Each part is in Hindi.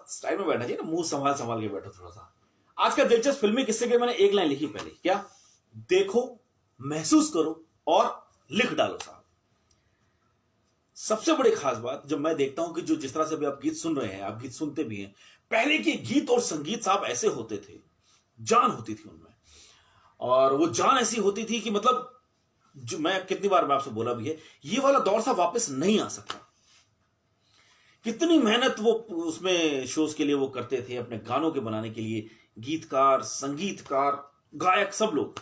स्टाइल में बैठना चाहिए ना, मुंह संभाल संभाल के बैठो थोड़ा सा। आज का दिलचस्प फिल्मी किस्से के मैंने एक लाइन लिखी पहले, क्या? देखो, महसूस करो और लिख डालो साहब। सबसे बड़ी खास बात जब मैं देखता हूं कि जो जिस तरह से भी आप गीत सुन रहे हैं, आप गीत सुनते भी हैं, पहले के गीत और संगीत साहब ऐसे होते थे, जान होती थी उनमें, और वो जान ऐसी होती थी कि मतलब, जो मैं कितनी बार मैं आपसे बोला भी है, ये वाला दौर सा वापस नहीं आ सकता। कितनी मेहनत वो उसमें शोज के लिए वो करते थे, अपने गानों के बनाने के लिए, गीतकार, संगीतकार, गायक, सब लोग।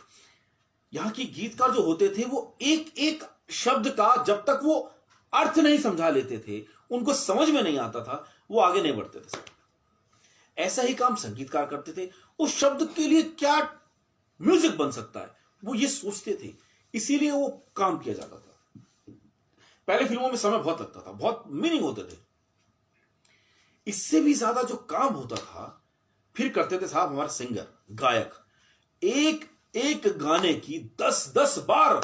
यहां के गीतकार जो होते थे वो एक एक शब्द का जब तक वो अर्थ नहीं समझा लेते थे, उनको समझ में नहीं आता था, वो आगे नहीं बढ़ते थे। ऐसा ही काम संगीतकार करते थे, उस शब्द के लिए क्या म्यूजिक बन सकता है वो ये सोचते थे, इसीलिए वो काम किया जाता था। पहले फिल्मों में समय बहुत लगता था, बहुत मीनिंग होते थे, इससे भी ज्यादा जो काम होता था फिर करते थे साहब हमारे सिंगर, गायक। एक एक गाने की 10-10 बार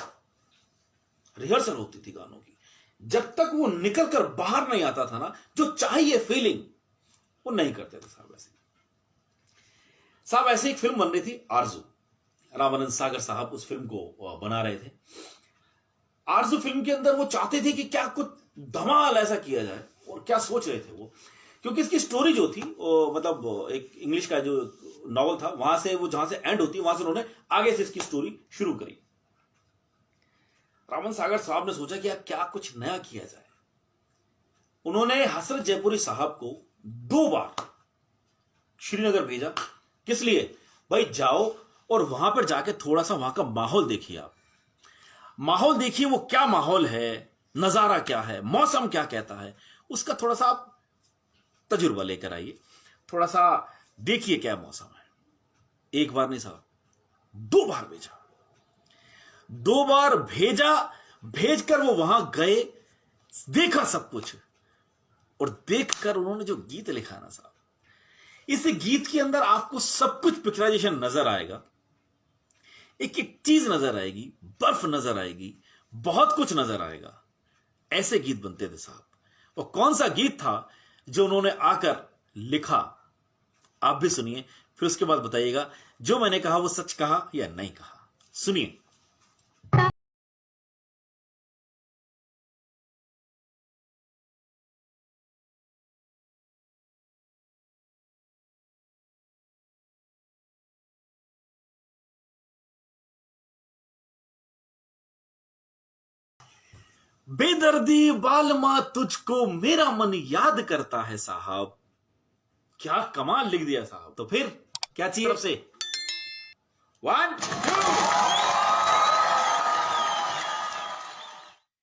रिहर्सल होती थी गानों की, जब तक वो निकल कर बाहर नहीं आता था ना, जो चाहिए फीलिंग, वो नहीं करते थे साहब। ऐसे एक फिल्म बन रही थी आरजू, रामानंद सागर साहब उस फिल्म को बना रहे थे। आरजू फिल्म के अंदर वो चाहते थे कि क्या कुछ धमाल ऐसा किया जाए, और क्या सोच रहे थे वो, क्योंकि इसकी स्टोरी जो थी मतलब एक इंग्लिश का जो नॉवल था, वहां से वो जहां से एंड होती है वहां से उन्होंने आगे से इसकी स्टोरी शुरू करी। रामन सागर साहब ने सोचा कि यार क्या कुछ नया किया जाए। उन्होंने हसरत जयपुरी साहब को 2 बार श्रीनगर भेजा। किस लिए? भाई जाओ और वहां पर जाके थोड़ा सा वहां का माहौल देखिए, आप माहौल देखिए, वो क्या माहौल है, नजारा क्या है, मौसम क्या कहता है, उसका थोड़ा सा आप तजुर्बा लेकर आइए, थोड़ा सा देखिए क्या मौसम है। एक बार नहीं साहब, 2 बार भेजा, 2 बार भेजा। भेजकर वो वहां गए, देखा सब कुछ, और देखकर उन्होंने जो गीत लिखा ना साहब, इस गीत के अंदर आपको सब कुछ पिक्चराइजेशन नजर आएगा, एक एक चीज नजर आएगी, बर्फ नजर आएगी, बहुत कुछ नजर आएगा। ऐसे गीत बनते थे साहब। और कौन सा गीत था जो उन्होंने आकर लिखा, आप भी सुनिए, फिर उसके बाद बताइएगा जो मैंने कहा वो सच कहा या नहीं कहा। सुनिए। बेदर्दी बालमा तुझको मेरा मन याद करता है साहब। क्या कमाल लिख दिया साहब। तो फिर क्या चाहिए आपसे? 1